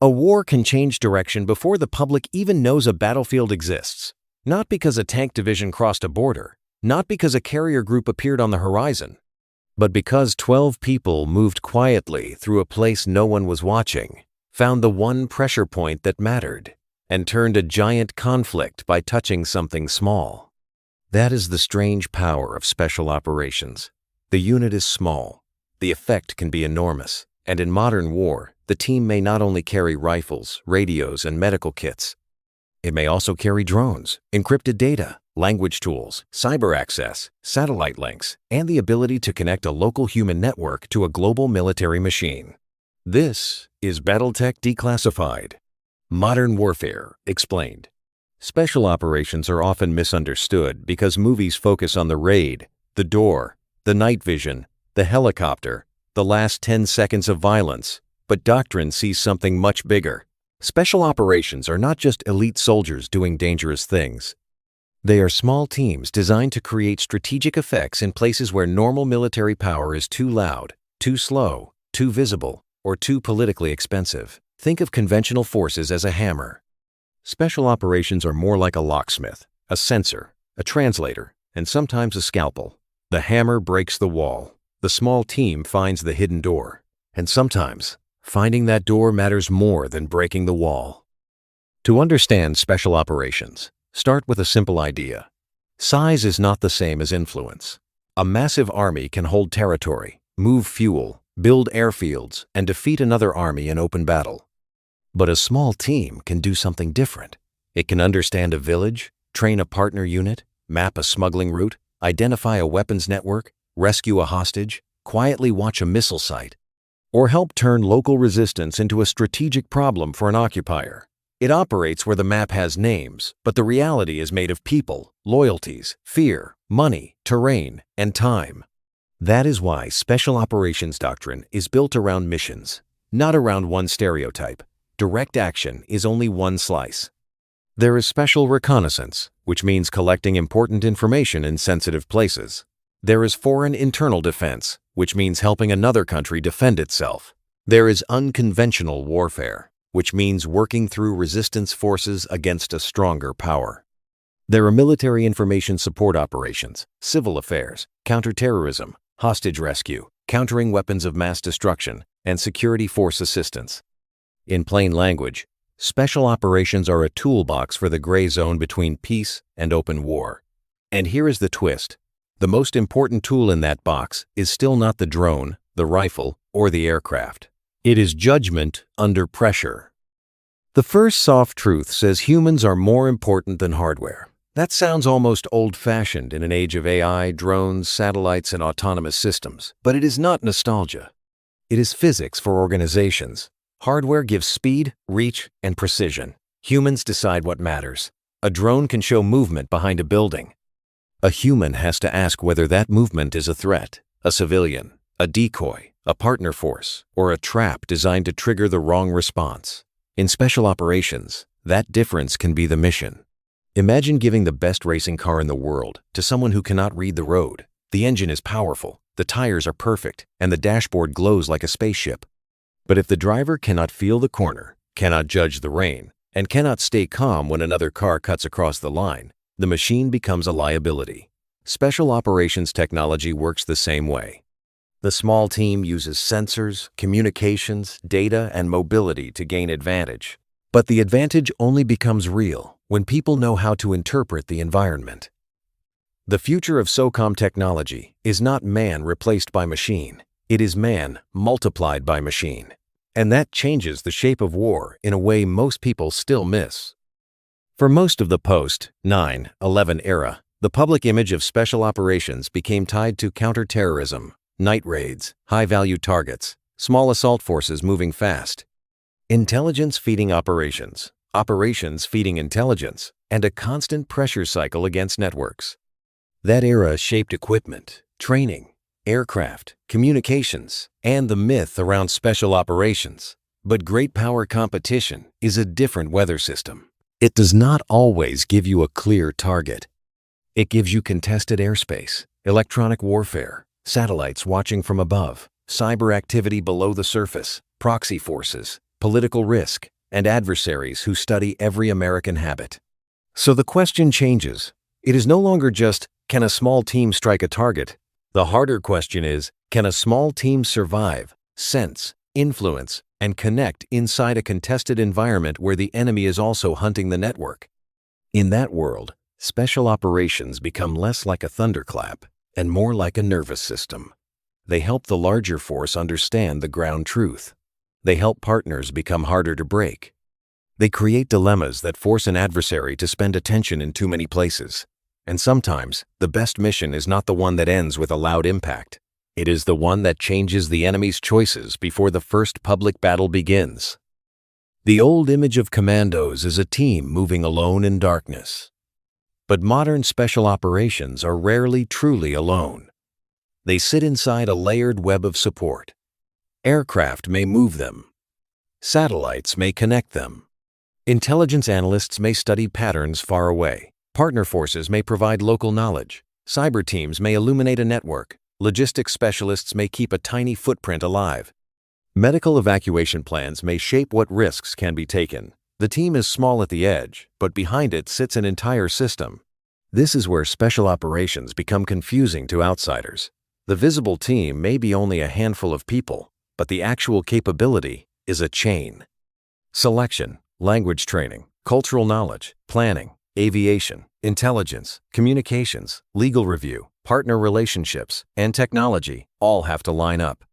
A war can change direction before the public even knows a battlefield exists. Not because a tank division crossed a border, not because a carrier group appeared on the horizon, but because 12 people moved quietly through a place no one was watching, found the one pressure point that mattered, and turned a giant conflict by touching something small. That is the strange power of special operations. The unit is small. The effect can be enormous. And in modern war, the team may not only carry rifles, radios, and medical kits. It may also carry drones, encrypted data, language tools, cyber access, satellite links, and the ability to connect a local human network to a global military machine. This is Battletech Declassified. Modern Warfare Explained. Special operations are often misunderstood because movies focus on the raid, the door, the night vision, the helicopter, the last 10 seconds of violence, but doctrine sees something much bigger. Special operations are not just elite soldiers doing dangerous things. They are small teams designed to create strategic effects in places where normal military power is too loud, too slow, too visible, or too politically expensive. Think of conventional forces as a hammer. Special operations are more like a locksmith, a sensor, a translator, and sometimes a scalpel. The hammer breaks the wall. The small team finds the hidden door. And sometimes, finding that door matters more than breaking the wall. To understand special operations, start with a simple idea. Size is not the same as influence. A massive army can hold territory, move fuel, build airfields, and defeat another army in open battle. But a small team can do something different. It can understand a village, train a partner unit, map a smuggling route, identify a weapons network, rescue a hostage, quietly watch a missile site, or help turn local resistance into a strategic problem for an occupier. It operates where the map has names, but the reality is made of people, loyalties, fear, money, terrain, and time. That is why special operations doctrine is built around missions, not around one stereotype. Direct action is only one slice. There is special reconnaissance, which means collecting important information in sensitive places. There is foreign internal defense, which means helping another country defend itself. There is unconventional warfare, which means working through resistance forces against a stronger power. There are military information support operations, civil affairs, counterterrorism, hostage rescue, countering weapons of mass destruction, and security force assistance. In plain language, special operations are a toolbox for the gray zone between peace and open war. And here is the twist. The most important tool in that box is still not the drone, the rifle, or the aircraft. It is judgment under pressure. The first soft truth says humans are more important than hardware. That sounds almost old-fashioned in an age of AI, drones, satellites, and autonomous systems. But it is not nostalgia. It is physics for organizations. Hardware gives speed, reach, and precision. Humans decide what matters. A drone can show movement behind a building. A human has to ask whether that movement is a threat, a civilian, a decoy, a partner force, or a trap designed to trigger the wrong response. In special operations, that difference can be the mission. Imagine giving the best racing car in the world to someone who cannot read the road. The engine is powerful, the tires are perfect, and the dashboard glows like a spaceship. But if the driver cannot feel the corner, cannot judge the rain, and cannot stay calm when another car cuts across the line, the machine becomes a liability. Special operations technology works the same way. The small team uses sensors, communications, data, and mobility to gain advantage. But the advantage only becomes real when people know how to interpret the environment. The future of SOCOM technology is not man replaced by machine. It is man multiplied by machine. And that changes the shape of war in a way most people still miss. For most of the post-9/11 era, the public image of special operations became tied to counterterrorism, night raids, high-value targets, small assault forces moving fast, intelligence feeding operations, operations feeding intelligence, and a constant pressure cycle against networks. That era shaped equipment, training, aircraft, communications, and the myth around special operations. But great power competition is a different weather system. It does not always give you a clear target. It gives you contested airspace, electronic warfare, satellites watching from above, cyber activity below the surface, proxy forces, political risk, and adversaries who study every American habit. So the question changes. It is no longer just, can a small team strike a target? The harder question is, can a small team survive, sense, influence, and connect inside a contested environment where the enemy is also hunting the network? In that world, special operations become less like a thunderclap and more like a nervous system. They help the larger force understand the ground truth. They help partners become harder to break. They create dilemmas that force an adversary to spend attention in too many places. And sometimes, the best mission is not the one that ends with a loud impact. It is the one that changes the enemy's choices before the first public battle begins. The old image of commandos is a team moving alone in darkness. But modern special operations are rarely truly alone. They sit inside a layered web of support. Aircraft may move them. Satellites may connect them. Intelligence analysts may study patterns far away. Partner forces may provide local knowledge. Cyber teams may illuminate a network. Logistics specialists may keep a tiny footprint alive. Medical evacuation plans may shape what risks can be taken. The team is small at the edge, but behind it sits an entire system. This is where special operations become confusing to outsiders. The visible team may be only a handful of people, but the actual capability is a chain. Selection, language training, cultural knowledge, planning, aviation, intelligence, communications, legal review, partner relationships, and technology all have to line up.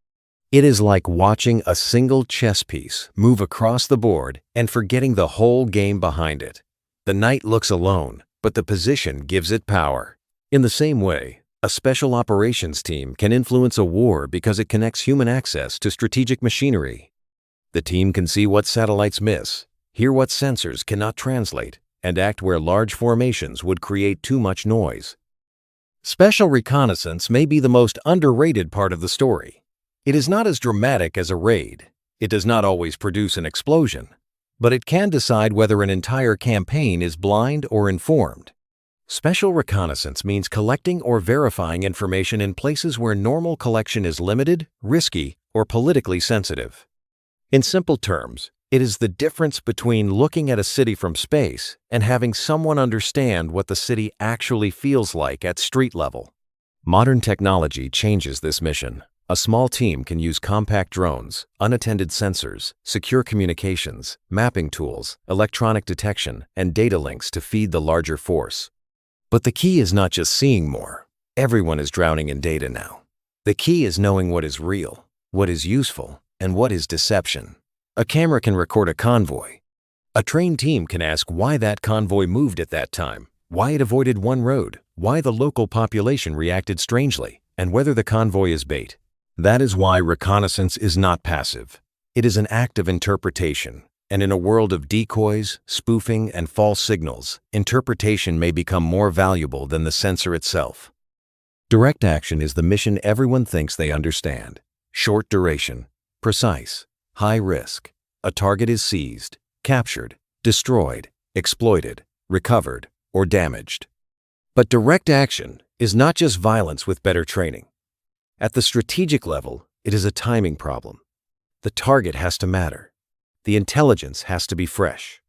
It is like watching a single chess piece move across the board and forgetting the whole game behind it. The knight looks alone, but the position gives it power. In the same way, a special operations team can influence a war because it connects human access to strategic machinery. The team can see what satellites miss, hear what sensors cannot translate, and act where large formations would create too much noise. Special reconnaissance may be the most underrated part of the story. It is not as dramatic as a raid. It does not always produce an explosion, but it can decide whether an entire campaign is blind or informed. Special reconnaissance means collecting or verifying information in places where normal collection is limited, risky, or politically sensitive. In simple terms, it is the difference between looking at a city from space and having someone understand what the city actually feels like at street level. Modern technology changes this mission. A small team can use compact drones, unattended sensors, secure communications, mapping tools, electronic detection, and data links to feed the larger force. But the key is not just seeing more. Everyone is drowning in data now. The key is knowing what is real, what is useful, and what is deception. A camera can record a convoy. A trained team can ask why that convoy moved at that time, why it avoided one road, why the local population reacted strangely, and whether the convoy is bait. That is why reconnaissance is not passive. It is an act of interpretation, and in a world of decoys, spoofing, and false signals, interpretation may become more valuable than the sensor itself. Direct action is the mission everyone thinks they understand. Short duration, precise, high risk. A target is seized, captured, destroyed, exploited, recovered, or damaged. But direct action is not just violence with better training. At the strategic level, it is a timing problem. The target has to matter. The intelligence has to be fresh.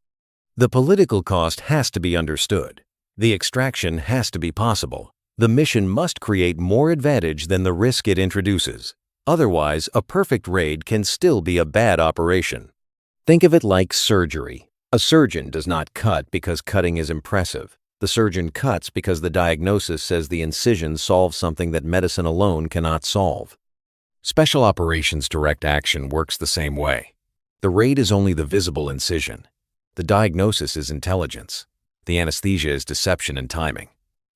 The political cost has to be understood. The extraction has to be possible. The mission must create more advantage than the risk it introduces. Otherwise, a perfect raid can still be a bad operation. Think of it like surgery. A surgeon does not cut because cutting is impressive. The surgeon cuts because the diagnosis says the incision solves something that medicine alone cannot solve. Special operations direct action works the same way. The raid is only the visible incision. The diagnosis is intelligence. The anesthesia is deception and timing.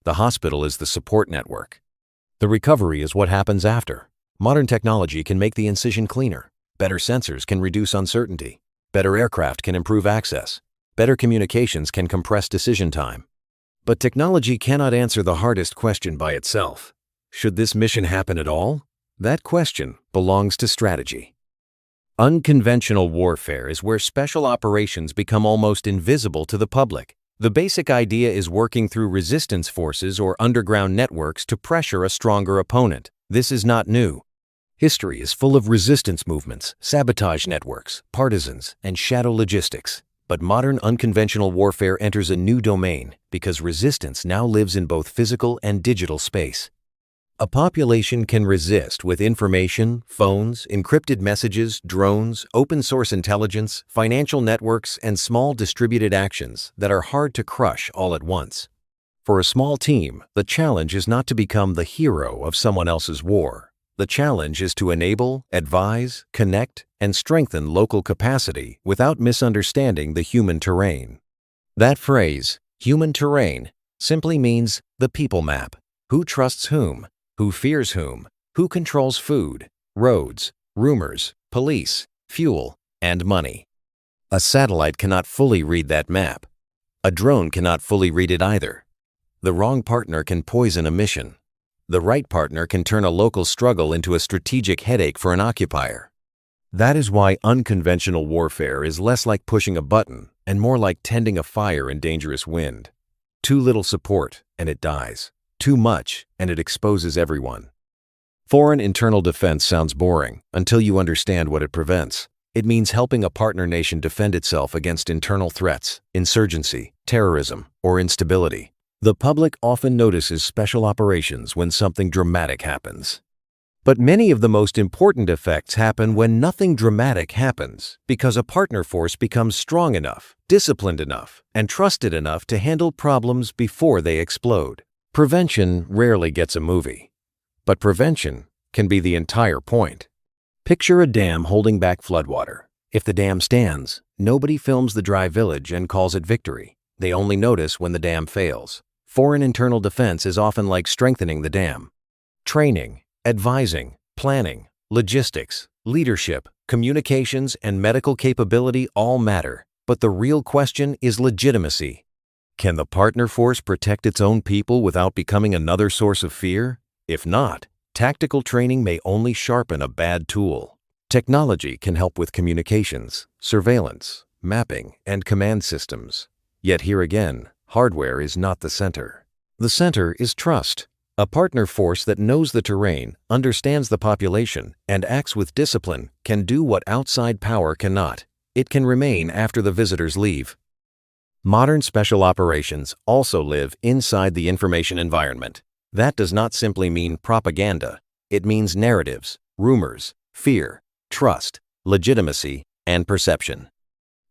The hospital is the support network. The recovery is what happens after. Modern technology can make the incision cleaner. Better sensors can reduce uncertainty. Better aircraft can improve access. Better communications can compress decision time. But technology cannot answer the hardest question by itself. Should this mission happen at all? That question belongs to strategy. Unconventional warfare is where special operations become almost invisible to the public. The basic idea is working through resistance forces or underground networks to pressure a stronger opponent. This is not new. History is full of resistance movements, sabotage networks, partisans, and shadow logistics. But modern unconventional warfare enters a new domain because resistance now lives in both physical and digital space. A population can resist with information, phones, encrypted messages, drones, open-source intelligence, financial networks, and small distributed actions that are hard to crush all at once. For a small team, the challenge is not to become the hero of someone else's war. The challenge is to enable, advise, connect, and strengthen local capacity without misunderstanding the human terrain. That phrase, human terrain, simply means the people map. Who trusts whom? Who fears whom? Who controls food, roads, rumors, police, fuel, and money? A satellite cannot fully read that map. A drone cannot fully read it either. The wrong partner can poison a mission. The right partner can turn a local struggle into a strategic headache for an occupier. That is why unconventional warfare is less like pushing a button and more like tending a fire in dangerous wind. Too little support, and it dies. Too much, and it exposes everyone. Foreign internal defense sounds boring until you understand what it prevents. It means helping a partner nation defend itself against internal threats, insurgency, terrorism, or instability. The public often notices special operations when something dramatic happens. But many of the most important effects happen when nothing dramatic happens because a partner force becomes strong enough, disciplined enough, and trusted enough to handle problems before they explode. Prevention rarely gets a movie, but prevention can be the entire point. Picture a dam holding back floodwater. If the dam stands, nobody films the dry village and calls it victory. They only notice when the dam fails. Foreign internal defense is often like strengthening the dam. Training, advising, planning, logistics, leadership, communications, and medical capability all matter, but the real question is legitimacy. Can the partner force protect its own people without becoming another source of fear? If not, tactical training may only sharpen a bad tool. Technology can help with communications, surveillance, mapping, and command systems. Yet here again, hardware is not the center. The center is trust. A partner force that knows the terrain, understands the population, and acts with discipline can do what outside power cannot. It can remain after the visitors leave. Modern special operations also live inside the information environment. That does not simply mean propaganda. It means narratives, rumors, fear, trust, legitimacy, and perception.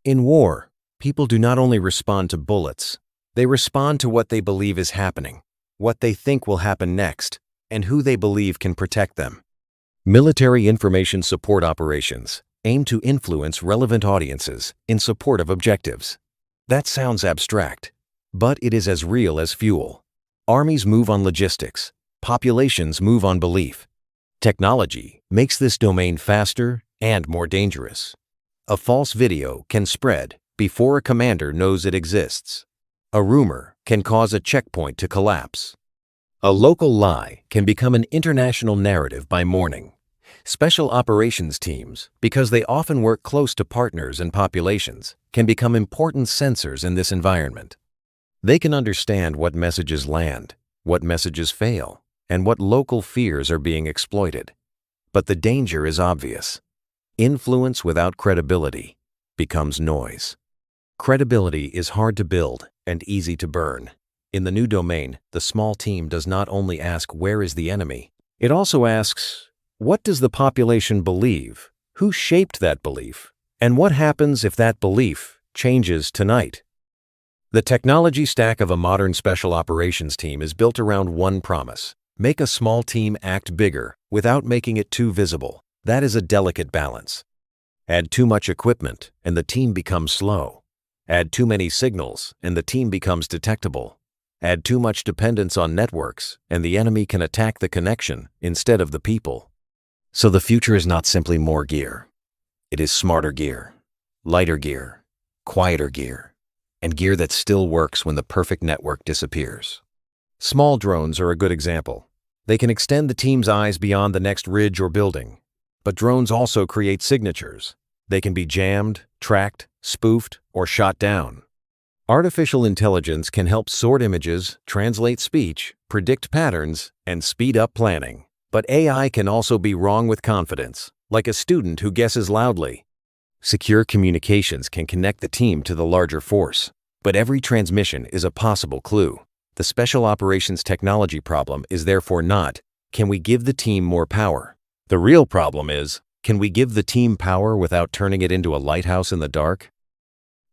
In war, people do not only respond to bullets, they respond to what they believe is happening, what they think will happen next, and who they believe can protect them. Military information support operations aim to influence relevant audiences in support of objectives. That sounds abstract, but it is as real as fuel. Armies move on logistics. Populations move on belief. Technology makes this domain faster and more dangerous. A false video can spread before a commander knows it exists. A rumor can cause a checkpoint to collapse. A local lie can become an international narrative by morning. Special operations teams, because they often work close to partners and populations, can become important sensors in this environment. They can understand what messages land, what messages fail, and what local fears are being exploited. But the danger is obvious. Influence without credibility becomes noise. Credibility is hard to build and easy to burn. In the new domain, the small team does not only ask, "Where is the enemy?" It also asks, "What does the population believe? Who shaped that belief? And what happens if that belief changes tonight?" The technology stack of a modern special operations team is built around one promise: make a small team act bigger without making it too visible. That is a delicate balance. Add too much equipment and the team becomes slow. Add too many signals and the team becomes detectable. Add too much dependence on networks and the enemy can attack the connection instead of the people. So the future is not simply more gear. It is smarter gear, lighter gear, quieter gear, and gear that still works when the perfect network disappears. Small drones are a good example. They can extend the team's eyes beyond the next ridge or building. But drones also create signatures. They can be jammed, tracked, spoofed, or shot down. Artificial intelligence can help sort images, translate speech, predict patterns, and speed up planning. But AI can also be wrong with confidence, like a student who guesses loudly. Secure communications can connect the team to the larger force, but every transmission is a possible clue. The special operations technology problem is therefore not, can we give the team more power? The real problem is, can we give the team power without turning it into a lighthouse in the dark?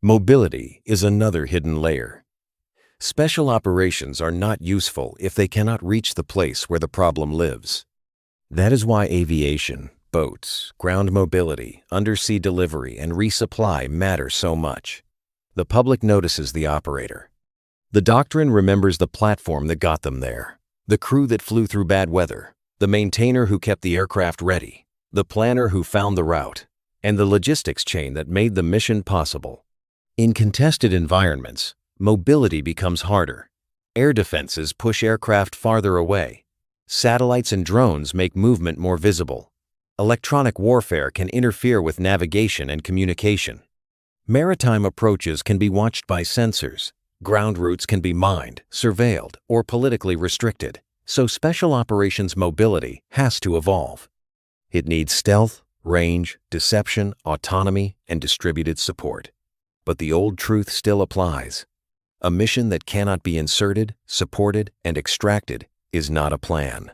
Mobility is another hidden layer. Special operations are not useful if they cannot reach the place where the problem lives. That is why aviation, boats, ground mobility, undersea delivery, and resupply matter so much. The public notices the operator. The doctrine remembers the platform that got them there, the crew that flew through bad weather, the maintainer who kept the aircraft ready, the planner who found the route, and the logistics chain that made the mission possible. In contested environments, mobility becomes harder. Air defenses push aircraft farther away. Satellites and drones make movement more visible. Electronic warfare can interfere with navigation and communication. Maritime approaches can be watched by sensors. Ground routes can be mined, surveilled, or politically restricted. So special operations mobility has to evolve. It needs stealth, range, deception, autonomy, and distributed support. But the old truth still applies. A mission that cannot be inserted, supported, and extracted is not a plan.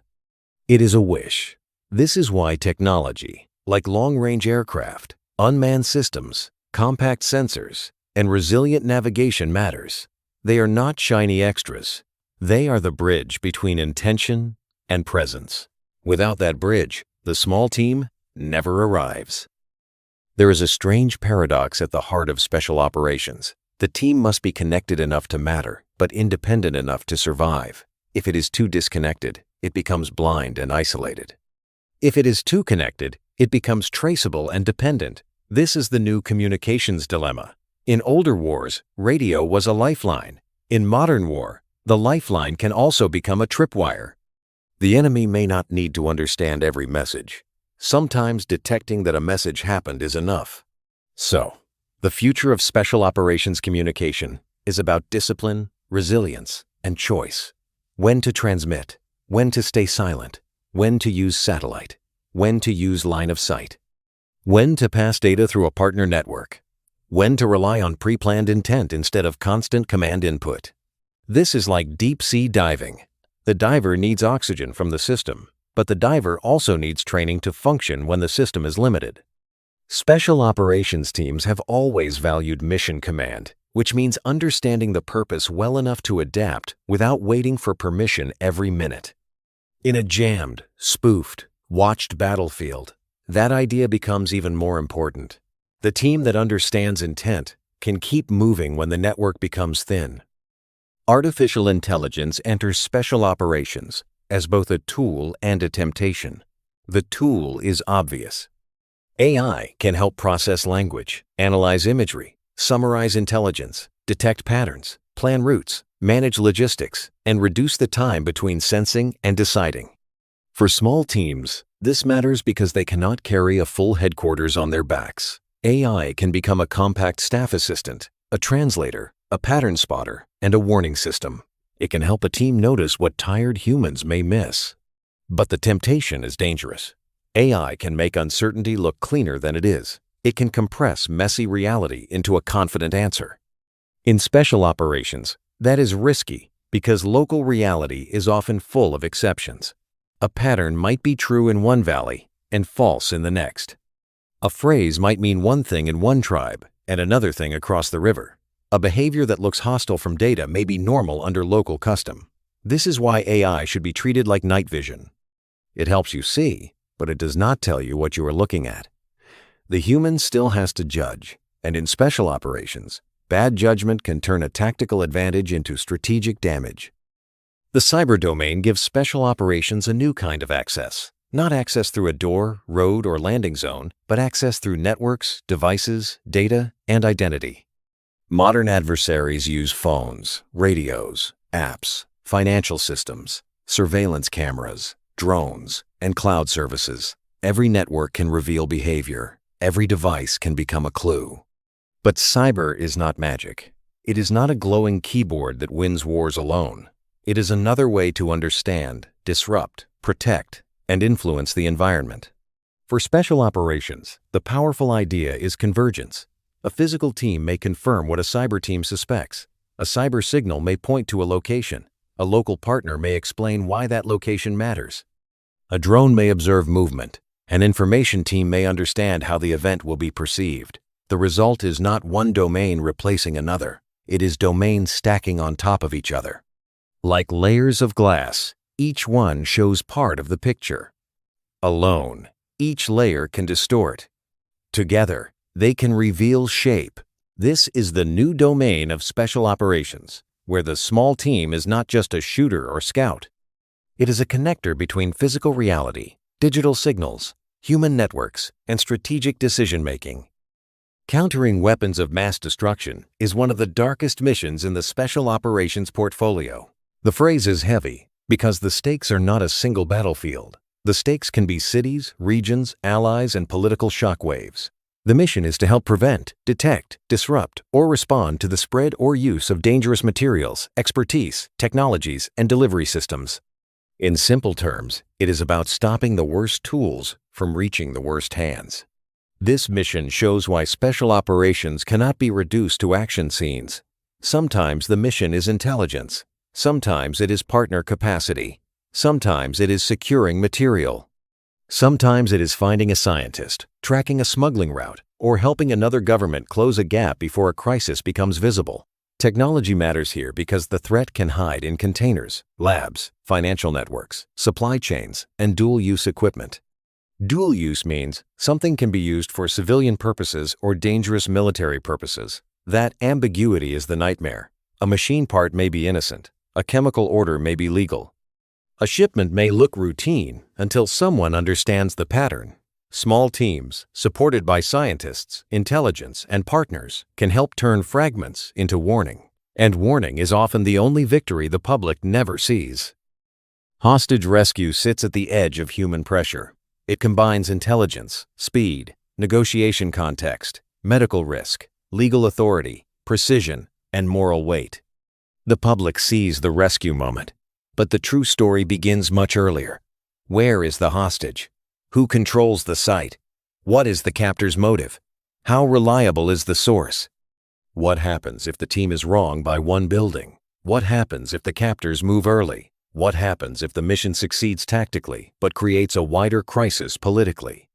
It is a wish. This is why technology, like long-range aircraft, unmanned systems, compact sensors, and resilient navigation matters. They are not shiny extras. They are the bridge between intention and presence. Without that bridge, the small team never arrives. There is a strange paradox at the heart of special operations. The team must be connected enough to matter, but independent enough to survive. If it is too disconnected, it becomes blind and isolated. If it is too connected, it becomes traceable and dependent. This is the new communications dilemma. In older wars, radio was a lifeline. In modern war, the lifeline can also become a tripwire. The enemy may not need to understand every message. Sometimes detecting that a message happened is enough. So, the future of special operations communication is about discipline, resilience, and choice. When to transmit, when to stay silent, when to use satellite, when to use line of sight, when to pass data through a partner network, when to rely on pre-planned intent instead of constant command input. This is like deep-sea diving. The diver needs oxygen from the system, but the diver also needs training to function when the system is limited. Special operations teams have always valued mission command, which means understanding the purpose well enough to adapt without waiting for permission every minute. In a jammed, spoofed, watched battlefield, that idea becomes even more important. The team that understands intent can keep moving when the network becomes thin. Artificial intelligence enters special operations as both a tool and a temptation. The tool is obvious. AI can help process language, analyze imagery, summarize intelligence, detect patterns, plan routes, manage logistics, and reduce the time between sensing and deciding. For small teams, this matters because they cannot carry a full headquarters on their backs. AI can become a compact staff assistant, a translator, a pattern spotter, and a warning system. It can help a team notice what tired humans may miss. But the temptation is dangerous. AI can make uncertainty look cleaner than it is. It can compress messy reality into a confident answer. In special operations, that is risky because local reality is often full of exceptions. A pattern might be true in one valley and false in the next. A phrase might mean one thing in one tribe and another thing across the river. A behavior that looks hostile from data may be normal under local custom. This is why AI should be treated like night vision. It helps you see, but it does not tell you what you are looking at. The human still has to judge, and in special operations, bad judgment can turn a tactical advantage into strategic damage. The cyber domain gives special operations a new kind of access. Not access through a door, road, or landing zone, but access through networks, devices, data, and identity. Modern adversaries use phones, radios, apps, financial systems, surveillance cameras, drones, and cloud services. Every network can reveal behavior. Every device can become a clue. But cyber is not magic. It is not a glowing keyboard that wins wars alone. It is another way to understand, disrupt, protect, and influence the environment. For special operations, the powerful idea is convergence. A physical team may confirm what a cyber team suspects. A cyber signal may point to a location. A local partner may explain why that location matters. A drone may observe movement. An information team may understand how the event will be perceived. The result is not one domain replacing another. It is domains stacking on top of each other. Like layers of glass, each one shows part of the picture. Alone, each layer can distort. Together, they can reveal shape. This is the new domain of special operations, where the small team is not just a shooter or scout. It is a connector between physical reality, digital signals, human networks, and strategic decision-making. Countering weapons of mass destruction is one of the darkest missions in the special operations portfolio. The phrase is heavy because the stakes are not a single battlefield. The stakes can be cities, regions, allies, and political shockwaves. The mission is to help prevent, detect, disrupt, or respond to the spread or use of dangerous materials, expertise, technologies, and delivery systems. In simple terms, it is about stopping the worst tools from reaching the worst hands. This mission shows why special operations cannot be reduced to action scenes. Sometimes the mission is intelligence. Sometimes it is partner capacity. Sometimes it is securing material. Sometimes it is finding a scientist, tracking a smuggling route, or helping another government close a gap before a crisis becomes visible. Technology matters here because the threat can hide in containers, labs, financial networks, supply chains, and dual-use equipment. Dual use means something can be used for civilian purposes or dangerous military purposes. That ambiguity is the nightmare. A machine part may be innocent. A chemical order may be legal. A shipment may look routine until someone understands the pattern. Small teams, supported by scientists, intelligence, and partners, can help turn fragments into warning. And warning is often the only victory the public never sees. Hostage rescue sits at the edge of human pressure. It combines intelligence, speed, negotiation context, medical risk, legal authority, precision, and moral weight. The public sees the rescue moment, but the true story begins much earlier. Where is the hostage? Who controls the site? What is the captor's motive? How reliable is the source? What happens if the team is wrong by one building? What happens if the captors move early? What happens if the mission succeeds tactically but creates a wider crisis politically?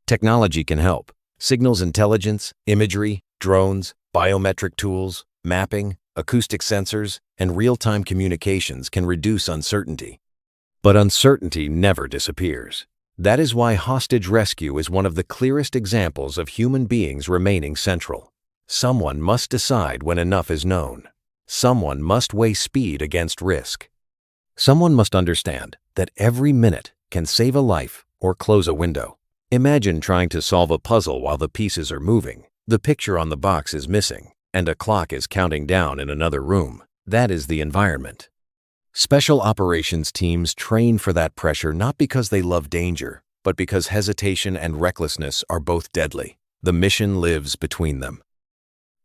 Technology can help. Signals intelligence, imagery, drones, biometric tools, mapping, acoustic sensors, and real-time communications can reduce uncertainty. But uncertainty never disappears. That is why hostage rescue is one of the clearest examples of human beings remaining central. Someone must decide when enough is known. Someone must weigh speed against risk. Someone must understand that every minute can save a life or close a window. Imagine trying to solve a puzzle while the pieces are moving, the picture on the box is missing, and a clock is counting down in another room. That is the environment. Special operations teams train for that pressure not because they love danger, but because hesitation and recklessness are both deadly. The mission lives between them.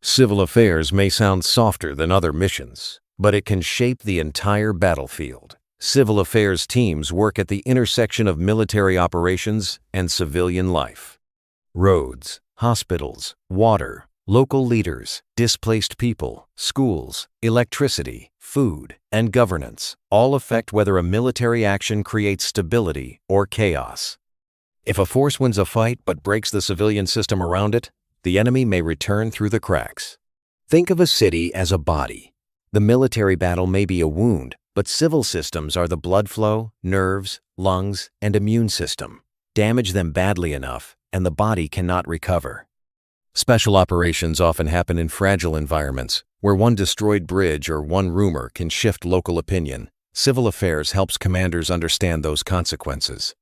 Civil affairs may sound softer than other missions, but it can shape the entire battlefield. Civil affairs teams work at the intersection of military operations and civilian life. Roads, hospitals, water, local leaders, displaced people, schools, electricity, food, and governance all affect whether a military action creates stability or chaos. If a force wins a fight but breaks the civilian system around it, the enemy may return through the cracks. Think of a city as a body. The military battle may be a wound, but civil systems are the blood flow, nerves, lungs, and immune system. Damage them badly enough, and the body cannot recover. Special operations often happen in fragile environments, where one destroyed bridge or one rumor can shift local opinion. Civil affairs helps commanders understand those consequences.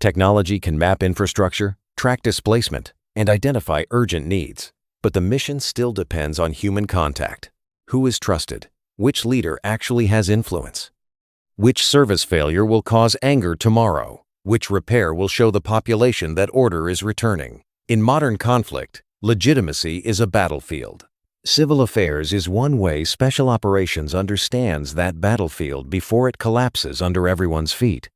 Technology can map infrastructure, track displacement, and identify urgent needs, but the mission still depends on human contact. Who is trusted? Which leader actually has influence? Which service failure will cause anger tomorrow? Which repair will show the population that order is returning? In modern conflict, legitimacy is a battlefield. Civil affairs is one way special operations understands that battlefield before it collapses under everyone's feet.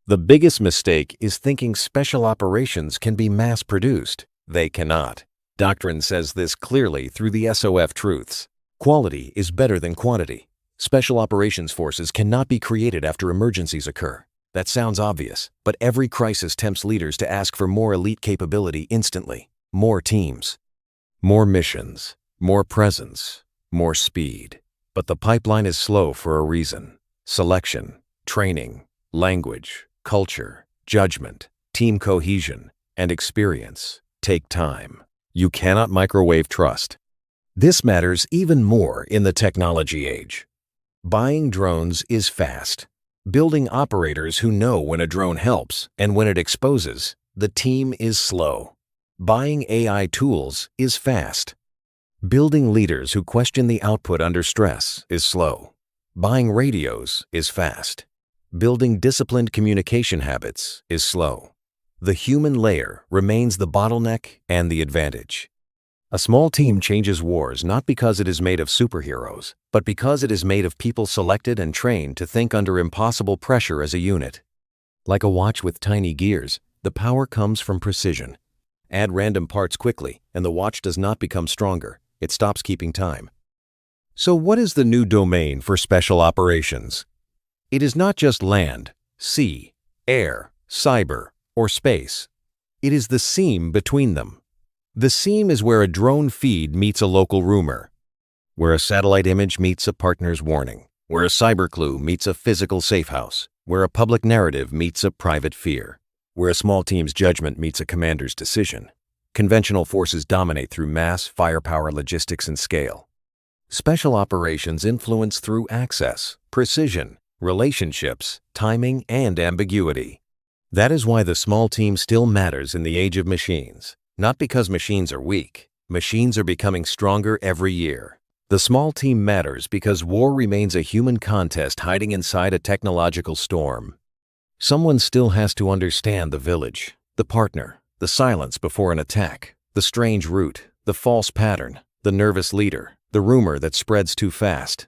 The biggest mistake is thinking special operations can be mass-produced. They cannot. Doctrine says this clearly through the SOF truths. Quality is better than quantity. Special operations forces cannot be created after emergencies occur. That sounds obvious, but every crisis tempts leaders to ask for more elite capability instantly. More teams, more missions, more presence, more speed. But the pipeline is slow for a reason. Selection, training, language, culture, judgment, team cohesion, and experience take time. You cannot microwave trust. This matters even more in the technology age. Buying drones is fast. Building operators who know when a drone helps and when it exposes, the team is slow. Buying AI tools is fast. Building leaders who question the output under stress is slow. Buying radios is fast. Building disciplined communication habits is slow. The human layer remains the bottleneck and the advantage. A small team changes wars not because it is made of superheroes, but because it is made of people selected and trained to think under impossible pressure as a unit. Like a watch with tiny gears, the power comes from precision. Add random parts quickly, and the watch does not become stronger. It stops keeping time. So what is the new domain for special operations? It is not just land, sea, air, cyber, or space. It is the seam between them. The seam is where a drone feed meets a local rumor, where a satellite image meets a partner's warning, where a cyber clue meets a physical safe house, where a public narrative meets a private fear, where a small team's judgment meets a commander's decision. Conventional forces dominate through mass, firepower, logistics, and scale. Special operations influence through access, precision, relationships, timing, and ambiguity. That is why the small team still matters in the age of machines. Not because machines are weak. Machines are becoming stronger every year. The small team matters because war remains a human contest hiding inside a technological storm. Someone still has to understand the village, the partner, the silence before an attack, the strange route, the false pattern, the nervous leader, the rumor that spreads too fast,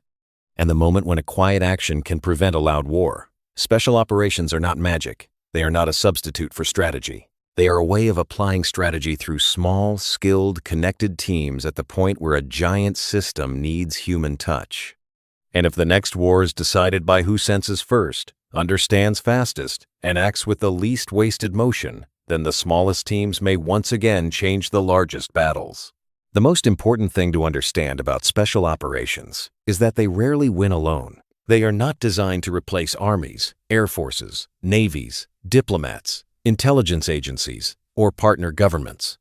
and the moment when a quiet action can prevent a loud war. Special operations are not magic. They are not a substitute for strategy. They are a way of applying strategy through small, skilled, connected teams at the point where a giant system needs human touch. And if the next war is decided by who senses first, understands fastest, and acts with the least wasted motion, then the smallest teams may once again change the largest battles. The most important thing to understand about special operations is that they rarely win alone. They are not designed to replace armies, air forces, navies, diplomats, intelligence agencies, or partner governments.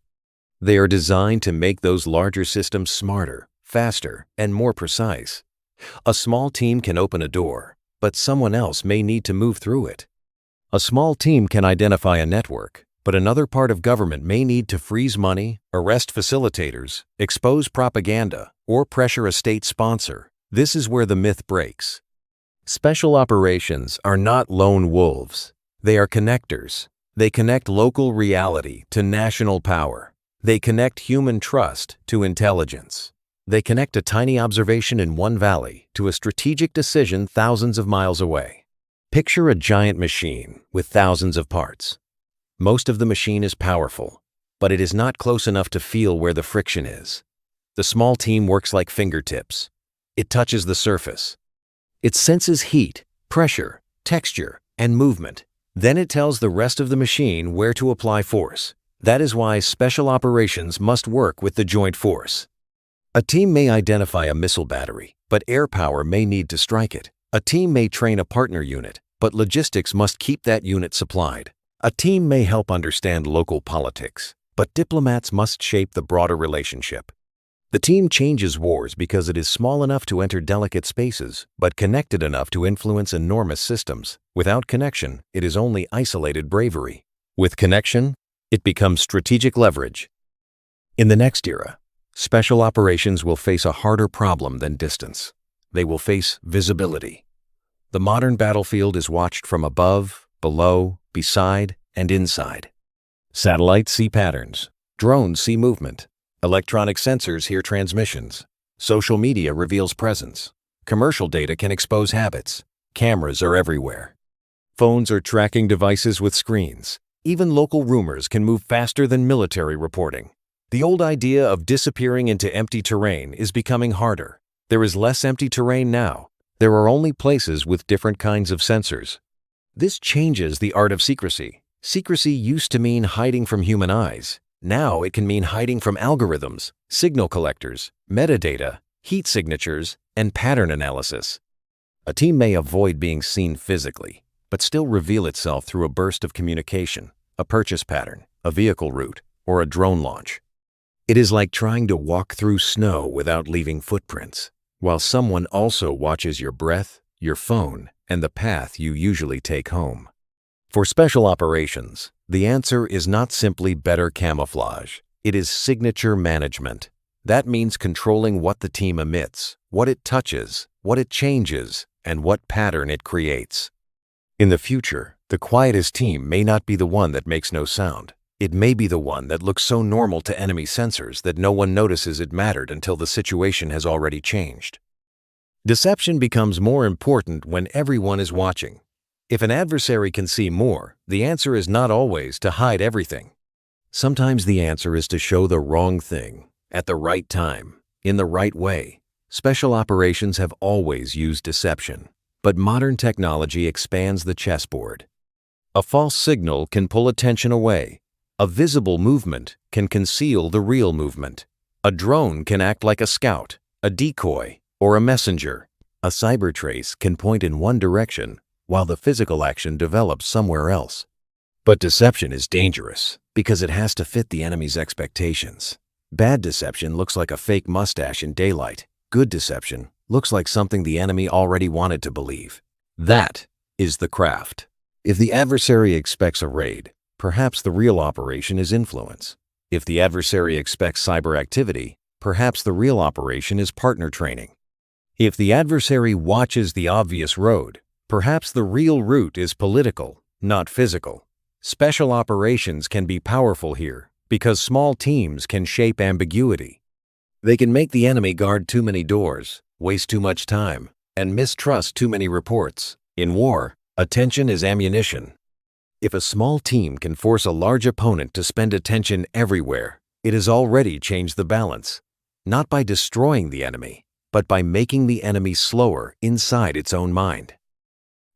They are designed to make those larger systems smarter, faster, and more precise. A small team can open a door, but someone else may need to move through it. A small team can identify a network, but another part of government may need to freeze money, arrest facilitators, expose propaganda, or pressure a state sponsor. This is where the myth breaks. Special operations are not lone wolves. They are connectors. They connect local reality to national power. They connect human trust to intelligence. They connect a tiny observation in one valley to a strategic decision thousands of miles away. Picture a giant machine with thousands of parts. Most of the machine is powerful, but it is not close enough to feel where the friction is. The small team works like fingertips. It touches the surface. It senses heat, pressure, texture, and movement. Then it tells the rest of the machine where to apply force. That is why special operations must work with the joint force. A team may identify a missile battery, but air power may need to strike it. A team may train a partner unit, but logistics must keep that unit supplied. A team may help understand local politics, but diplomats must shape the broader relationship. The team changes wars because it is small enough to enter delicate spaces, but connected enough to influence enormous systems. Without connection, it is only isolated bravery. With connection, it becomes strategic leverage. In the next era, special operations will face a harder problem than distance. They will face visibility. The modern battlefield is watched from above, below, beside, and inside. Satellites see patterns. Drones see movement. Electronic sensors hear transmissions. Social media reveals presence. Commercial data can expose habits. Cameras are everywhere. Phones are tracking devices with screens. Even local rumors can move faster than military reporting. The old idea of disappearing into empty terrain is becoming harder. There is less empty terrain now. There are only places with different kinds of sensors. This changes the art of secrecy. Secrecy used to mean hiding from human eyes. Now it can mean hiding from algorithms, signal collectors, metadata, heat signatures, and pattern analysis. A team may avoid being seen physically, but still reveal itself through a burst of communication, a purchase pattern, a vehicle route, or a drone launch. It is like trying to walk through snow without leaving footprints, while someone also watches your breath, your phone, and the path you usually take home. For special operations, the answer is not simply better camouflage. It is signature management. That means controlling what the team emits, what it touches, what it changes, and what pattern it creates. In the future, the quietest team may not be the one that makes no sound. It may be the one that looks so normal to enemy sensors that no one notices it mattered until the situation has already changed. Deception becomes more important when everyone is watching. If an adversary can see more, the answer is not always to hide everything. Sometimes the answer is to show the wrong thing, at the right time, in the right way. Special operations have always used deception, but modern technology expands the chessboard. A false signal can pull attention away. A visible movement can conceal the real movement. A drone can act like a scout, a decoy, or a messenger. A cyber trace can point in one direction, while the physical action develops somewhere else. But deception is dangerous because it has to fit the enemy's expectations. Bad deception looks like a fake mustache in daylight. Good deception looks like something the enemy already wanted to believe. That is the craft. If the adversary expects a raid, perhaps the real operation is influence. If the adversary expects cyber activity, perhaps the real operation is partner training. If the adversary watches the obvious road, perhaps the real route is political, not physical. Special operations can be powerful here because small teams can shape ambiguity. They can make the enemy guard too many doors, waste too much time, and mistrust too many reports. In war, attention is ammunition. If a small team can force a large opponent to spend attention everywhere, it has already changed the balance. Not by destroying the enemy, but by making the enemy slower inside its own mind.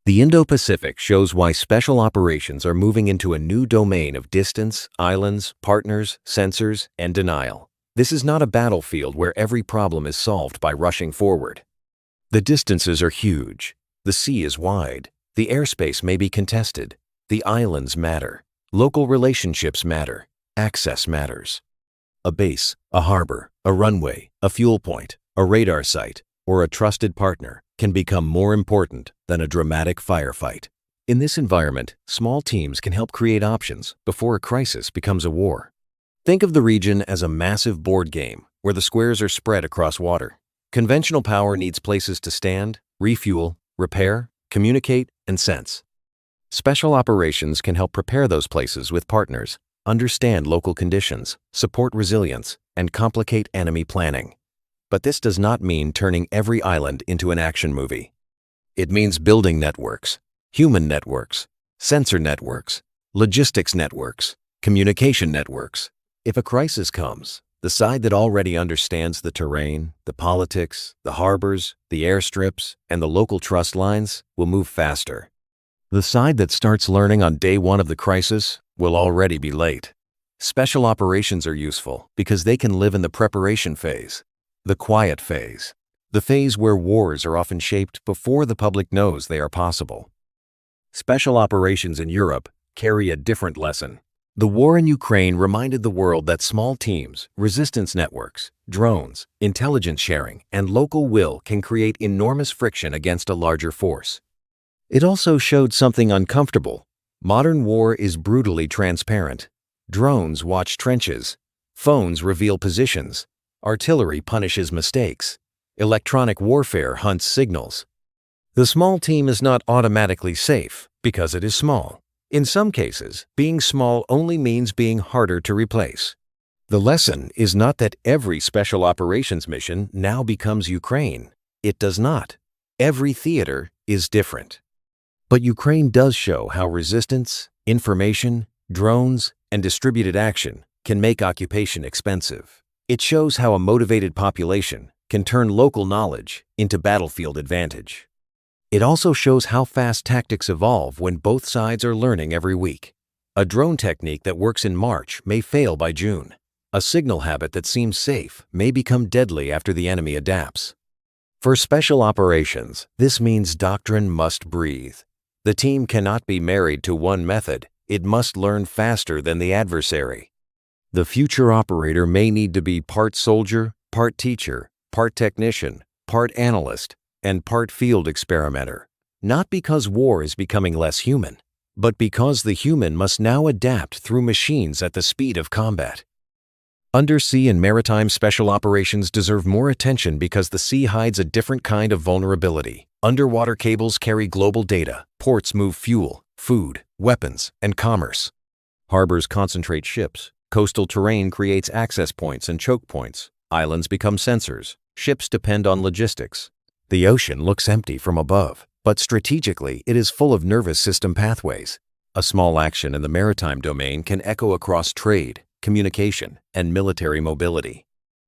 The Indo-Pacific shows why special operations are moving into a new domain of distance, islands, partners, sensors, and denial. This is not a battlefield where every problem is solved by rushing forward. The distances are huge. The sea is wide. The airspace may be contested. The islands matter. Local relationships matter. Access matters. A base, a harbor, a runway, a fuel point, a radar site, or a trusted partner can become more important than a dramatic firefight. In this environment, small teams can help create options before a crisis becomes a war. Think of the region as a massive board game where the squares are spread across water. Conventional power needs places to stand, refuel, repair, communicate, and sense. Special operations can help prepare those places with partners, understand local conditions, support resilience, and complicate enemy planning. But this does not mean turning every island into an action movie. It means building networks, human networks, sensor networks, logistics networks, communication networks. If a crisis comes, the side that already understands the terrain, the politics, the harbors, the airstrips, and the local trust lines will move faster. The side that starts learning on day one of the crisis will already be late. Special operations are useful because they can live in the preparation phase, the quiet phase, the phase where wars are often shaped before the public knows they are possible. Special operations in Europe carry a different lesson. The war in Ukraine reminded the world that small teams, resistance networks, drones, intelligence sharing, and local will can create enormous friction against a larger force. It also showed something uncomfortable. Modern war is brutally transparent. Drones watch trenches. Phones reveal positions. Artillery punishes mistakes. Electronic warfare hunts signals. The small team is not automatically safe because it is small. In some cases, being small only means being harder to replace. The lesson is not that every special operations mission now becomes Ukraine. It does not. Every theater is different. But Ukraine does show how resistance, information, drones, and distributed action can make occupation expensive. It shows how a motivated population can turn local knowledge into battlefield advantage. It also shows how fast tactics evolve when both sides are learning every week. A drone technique that works in March may fail by June. A signal habit that seems safe may become deadly after the enemy adapts. For special operations, this means doctrine must breathe. The team cannot be married to one method. It must learn faster than the adversary. The future operator may need to be part soldier, part teacher, part technician, part analyst, and part field experimenter. Not because war is becoming less human, but because the human must now adapt through machines at the speed of combat. Undersea and maritime special operations deserve more attention because the sea hides a different kind of vulnerability. Underwater cables carry global data. Ports move fuel, food, weapons, and commerce. Harbors concentrate ships. Coastal terrain creates access points and choke points. Islands become sensors. Ships depend on logistics. The ocean looks empty from above, but strategically it is full of nervous system pathways. A small action in the maritime domain can echo across trade, communication, and military mobility.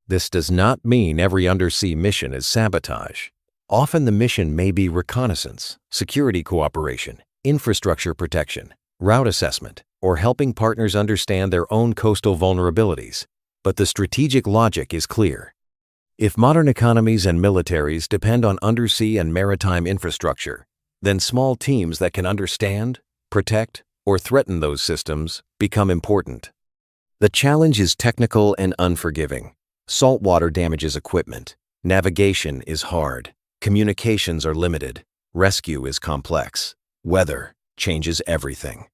This does not mean every undersea mission is sabotage. Often the mission may be reconnaissance, security cooperation, infrastructure protection, route assessment, or helping partners understand their own coastal vulnerabilities. But the strategic logic is clear. If modern economies and militaries depend on undersea and maritime infrastructure, then small teams that can understand, protect, or threaten those systems become important. The challenge is technical and unforgiving. Saltwater damages equipment. Navigation is hard. Communications are limited. Rescue is complex. Weather changes everything.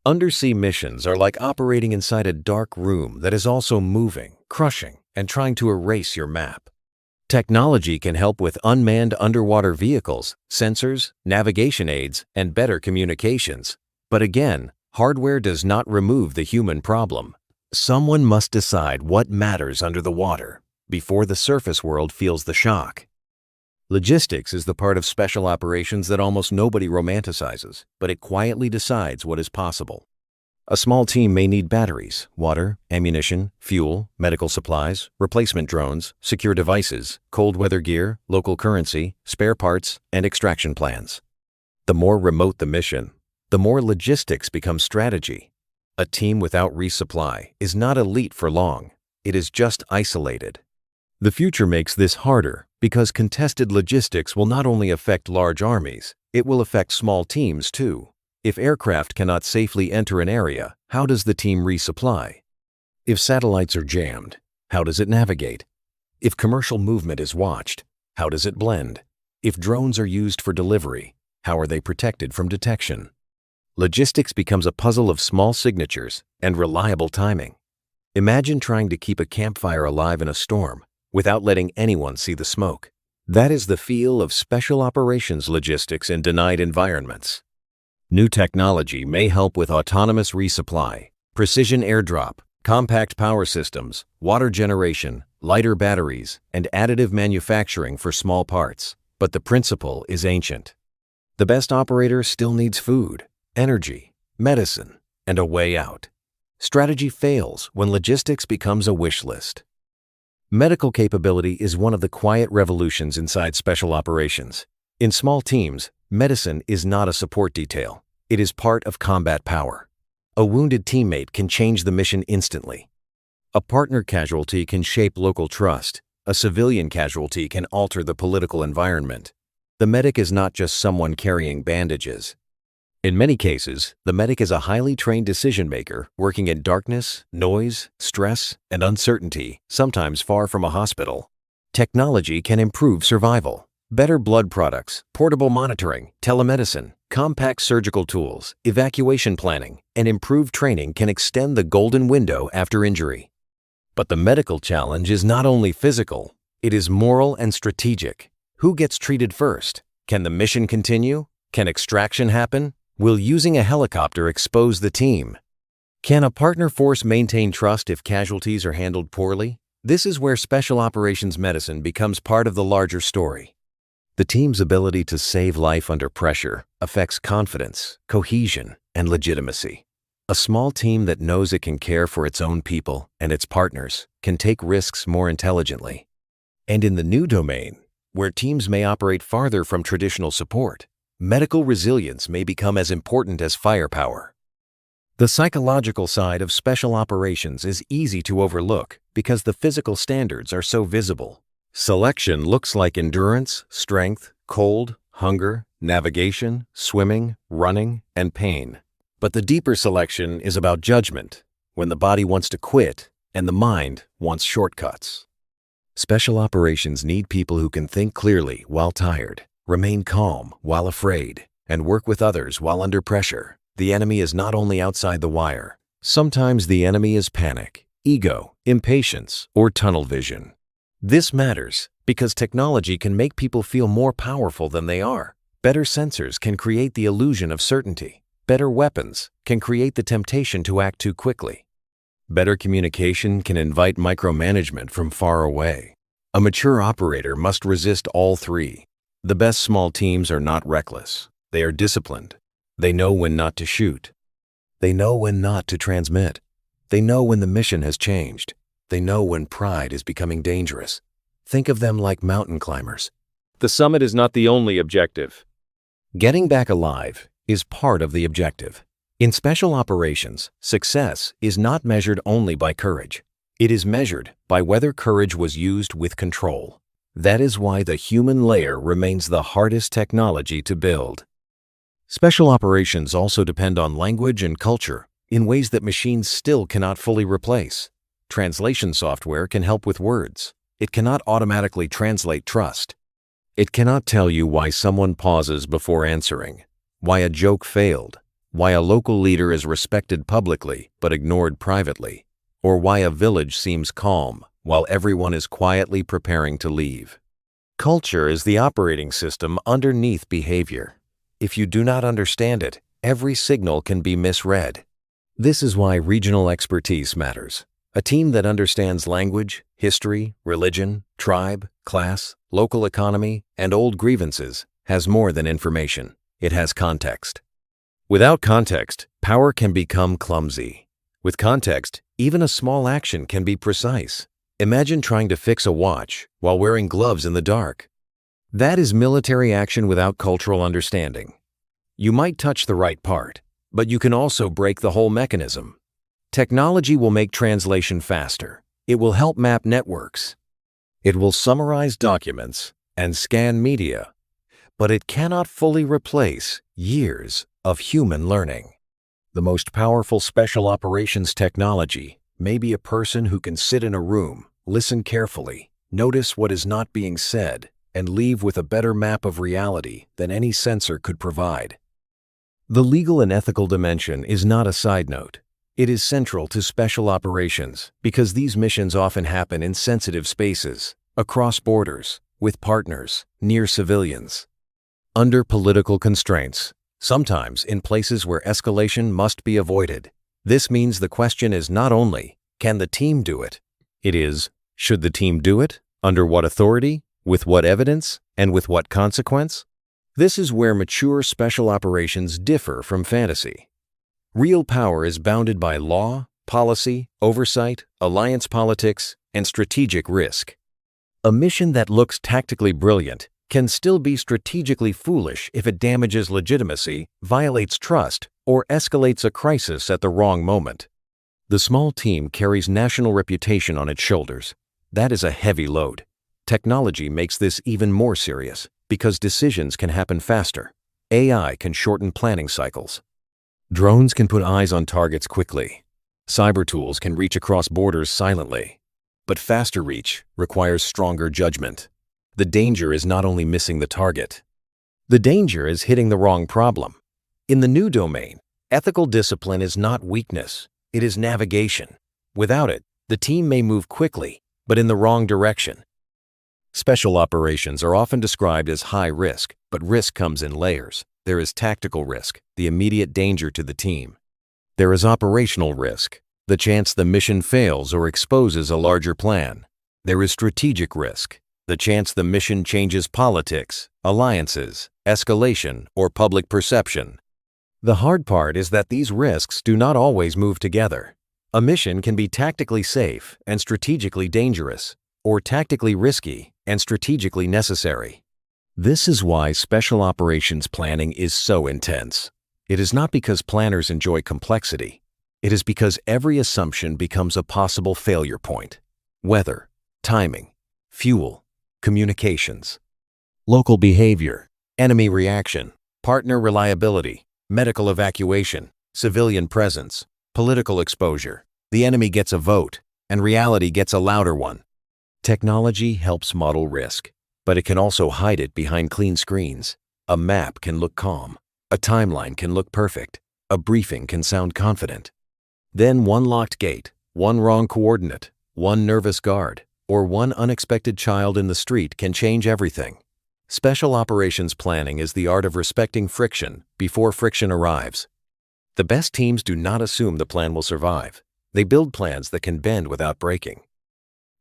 Undersea missions are like operating inside a dark room that is also moving, crushing, and trying to erase your map. Technology can help with unmanned underwater vehicles, sensors, navigation aids, and better communications. But again, hardware does not remove the human problem. Someone must decide what matters under the water before the surface world feels the shock. Logistics is the part of special operations that almost nobody romanticizes, but it quietly decides what is possible. A small team may need batteries, water, ammunition, fuel, medical supplies, replacement drones, secure devices, cold weather gear, local currency, spare parts, and extraction plans. The more remote the mission, the more logistics become strategy. A team without resupply is not elite for long. It is just isolated. The future makes this harder because contested logistics will not only affect large armies, it will affect small teams too. If aircraft cannot safely enter an area, how does the team resupply? If satellites are jammed, how does it navigate? If commercial movement is watched, how does it blend? If drones are used for delivery, how are they protected from detection? Logistics becomes a puzzle of small signatures and reliable timing. Imagine trying to keep a campfire alive in a storm without letting anyone see the smoke. That is the feel of special operations logistics in denied environments. New technology may help with autonomous resupply, precision airdrop, compact power systems, water generation, lighter batteries, and additive manufacturing for small parts. But the principle is ancient. The best operator still needs food, energy, medicine, and a way out. Strategy fails when logistics becomes a wish list. Medical capability is one of the quiet revolutions inside special operations. In small teams, medicine is not a support detail. It is part of combat power. A wounded teammate can change the mission instantly. A partner casualty can shape local trust. A civilian casualty can alter the political environment. The medic is not just someone carrying bandages. In many cases, the medic is a highly trained decision maker working in darkness, noise, stress, and uncertainty, sometimes far from a hospital. Technology can improve survival. Better blood products, portable monitoring, telemedicine, compact surgical tools, evacuation planning, and improved training can extend the golden window after injury. But the medical challenge is not only physical, it is moral and strategic. Who gets treated first? Can the mission continue? Can extraction happen? Will using a helicopter expose the team? Can a partner force maintain trust if casualties are handled poorly? This is where special operations medicine becomes part of the larger story. The team's ability to save life under pressure affects confidence, cohesion, and legitimacy. A small team that knows it can care for its own people and its partners can take risks more intelligently. And in the new domain, where teams may operate farther from traditional support, medical resilience may become as important as firepower. The psychological side of special operations is easy to overlook because the physical standards are so visible. Selection looks like endurance, strength, cold, hunger, navigation, swimming, running, and pain. But the deeper selection is about judgment, when the body wants to quit and the mind wants shortcuts. Special operations need people who can think clearly while tired, remain calm while afraid, and work with others while under pressure. The enemy is not only outside the wire. Sometimes the enemy is panic, ego, impatience, or tunnel vision. This matters because technology can make people feel more powerful than they are. Better sensors can create the illusion of certainty. Better weapons can create the temptation to act too quickly. Better communication can invite micromanagement from far away. A mature operator must resist all three. The best small teams are not reckless. They are disciplined. They know when not to shoot. They know when not to transmit. They know when the mission has changed. They know when pride is becoming dangerous. Think of them like mountain climbers. The summit is not the only objective. Getting back alive is part of the objective. In special operations, success is not measured only by courage. It is measured by whether courage was used with control. That is why the human layer remains the hardest technology to build. Special operations also depend on language and culture in ways that machines still cannot fully replace. Translation software can help with words. It cannot automatically translate trust. It cannot tell you why someone pauses before answering, why a joke failed, why a local leader is respected publicly but ignored privately, or why a village seems calm while everyone is quietly preparing to leave. Culture is the operating system underneath behavior. If you do not understand it, every signal can be misread. This is why regional expertise matters. A team that understands language, history, religion, tribe, class, local economy, and old grievances has more than information. It has context. Without context, power can become clumsy. With context, even a small action can be precise. Imagine trying to fix a watch while wearing gloves in the dark. That is military action without cultural understanding. You might touch the right part, but you can also break the whole mechanism. Technology will make translation faster. It will help map networks. It will summarize documents and scan media, but it cannot fully replace years of human learning. The most powerful special operations technology may be a person who can sit in a room, listen carefully, notice what is not being said, and leave with a better map of reality than any sensor could provide. The legal and ethical dimension is not a side note. It is central to special operations because these missions often happen in sensitive spaces, across borders, with partners, near civilians, under political constraints, sometimes in places where escalation must be avoided. This means the question is not only, can the team do it? It is, should the team do it? Under what authority? With what evidence? And with what consequence? This is where mature special operations differ from fantasy. Real power is bounded by law, policy, oversight, alliance politics, and strategic risk. A mission that looks tactically brilliant can still be strategically foolish if it damages legitimacy, violates trust, or escalates a crisis at the wrong moment. The small team carries national reputation on its shoulders. That is a heavy load. Technology makes this even more serious because decisions can happen faster. AI can shorten planning cycles. Drones can put eyes on targets quickly. Cyber tools can reach across borders silently. But faster reach requires stronger judgment. The danger is not only missing the target. The danger is hitting the wrong problem. In the new domain, ethical discipline is not weakness. It is navigation. Without it, the team may move quickly, but in the wrong direction. Special operations are often described as high risk, but risk comes in layers. There is tactical risk, the immediate danger to the team. There is operational risk, the chance the mission fails or exposes a larger plan. There is strategic risk, the chance the mission changes politics, alliances, escalation, or public perception. The hard part is that these risks do not always move together. A mission can be tactically safe and strategically dangerous, or tactically risky and strategically necessary. This is why special operations planning is so intense. It is not because planners enjoy complexity. It is because every assumption becomes a possible failure point. Weather, timing, fuel, communications, local behavior, enemy reaction, partner reliability, medical evacuation, civilian presence, political exposure. The enemy gets a vote, and reality gets a louder one. Technology helps model risk, but it can also hide it behind clean screens. A map can look calm. A timeline can look perfect. A briefing can sound confident. Then one locked gate, one wrong coordinate, one nervous guard, or one unexpected child in the street can change everything. Special operations planning is the art of respecting friction before friction arrives. The best teams do not assume the plan will survive. They build plans that can bend without breaking.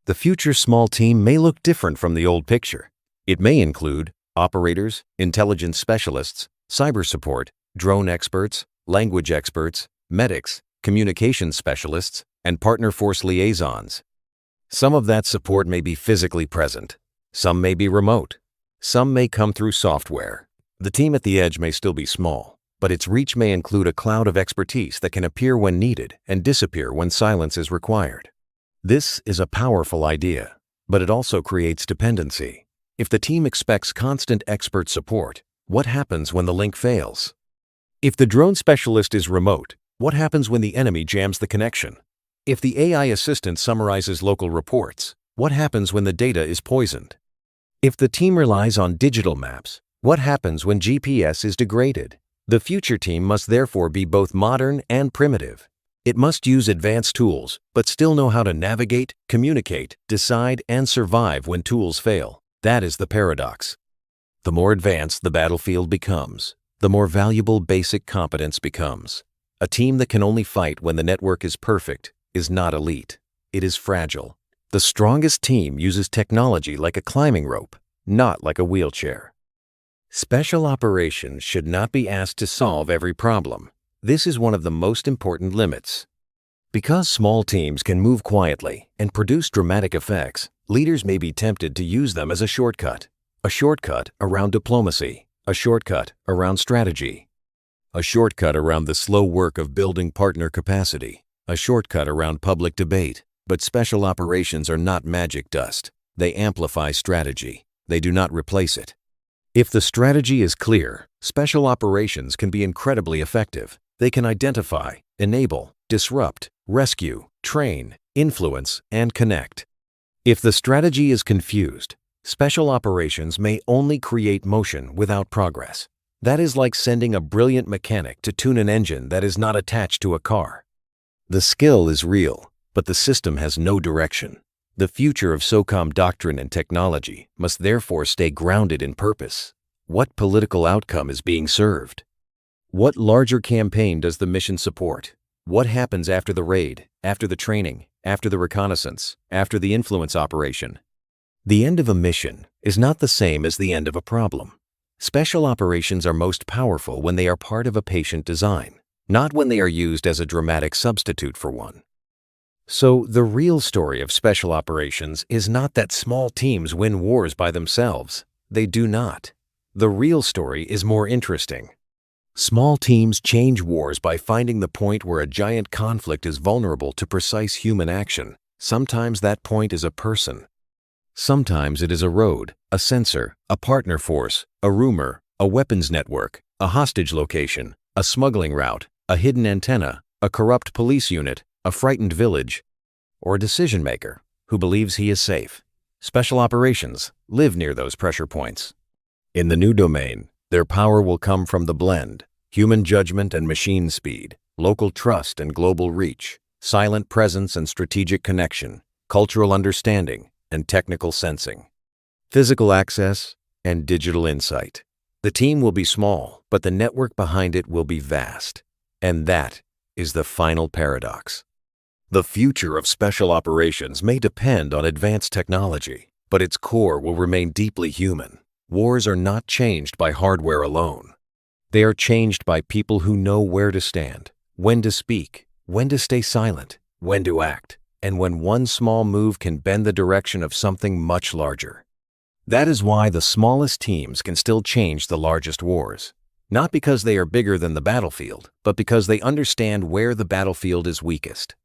The future small team may look different from the old picture. It may include operators, intelligence specialists, cyber support, drone experts, language experts, medics, communications specialists, and partner force liaisons. Some of that support may be physically present. Some may be remote. Some may come through software. The team at the edge may still be small, but its reach may include a cloud of expertise that can appear when needed and disappear when silence is required. This is a powerful idea, but it also creates dependency. If the team expects constant expert support, what happens when the link fails? If the drone specialist is remote, what happens when the enemy jams the connection? If the AI assistant summarizes local reports, what happens when the data is poisoned? If the team relies on digital maps, what happens when GPS is degraded? The future team must therefore be both modern and primitive. It must use advanced tools, but still know how to navigate, communicate, decide, and survive when tools fail. That is the paradox. The more advanced the battlefield becomes, the more valuable basic competence becomes. A team that can only fight when the network is perfect is not elite. It is fragile. The strongest team uses technology like a climbing rope, not like a wheelchair. Special operations should not be asked to solve every problem. This is one of the most important limits. Because small teams can move quietly and produce dramatic effects, leaders may be tempted to use them as a shortcut around diplomacy, a shortcut around strategy, a shortcut around the slow work of building partner capacity, a shortcut around public debate. But special operations are not magic dust. They amplify strategy. They do not replace it. If the strategy is clear, special operations can be incredibly effective. They can identify, enable, disrupt, rescue, train, influence, and connect. If the strategy is confused, special operations may only create motion without progress. That is like sending a brilliant mechanic to tune an engine that is not attached to a car. The skill is real, but the system has no direction. The future of SOCOM doctrine and technology must therefore stay grounded in purpose. What political outcome is being served? What larger campaign does the mission support? What happens after the raid, after the training, after the reconnaissance, after the influence operation? The end of a mission is not the same as the end of a problem. Special operations are most powerful when they are part of a patient design, not when they are used as a dramatic substitute for one. So the real story of special operations is not that small teams win wars by themselves. They do not. The real story is more interesting. Small teams change wars by finding the point where a giant conflict is vulnerable to precise human action. Sometimes that point is a person. Sometimes it is a road, a sensor, a partner force, a rumor, a weapons network, a hostage location, a smuggling route, a hidden antenna, a corrupt police unit, a frightened village, or a decision maker who believes he is safe. Special operations live near those pressure points. In the new domain, their power will come from the blend, human judgment and machine speed, local trust and global reach, silent presence and strategic connection, cultural understanding and technical sensing, physical access and digital insight. The team will be small, but the network behind it will be vast. And that is the final paradox. The future of special operations may depend on advanced technology, but its core will remain deeply human. Wars are not changed by hardware alone. They are changed by people who know where to stand, when to speak, when to stay silent, when to act, and when one small move can bend the direction of something much larger. That is why the smallest teams can still change the largest wars. Not because they are bigger than the battlefield, but because they understand where the battlefield is weakest.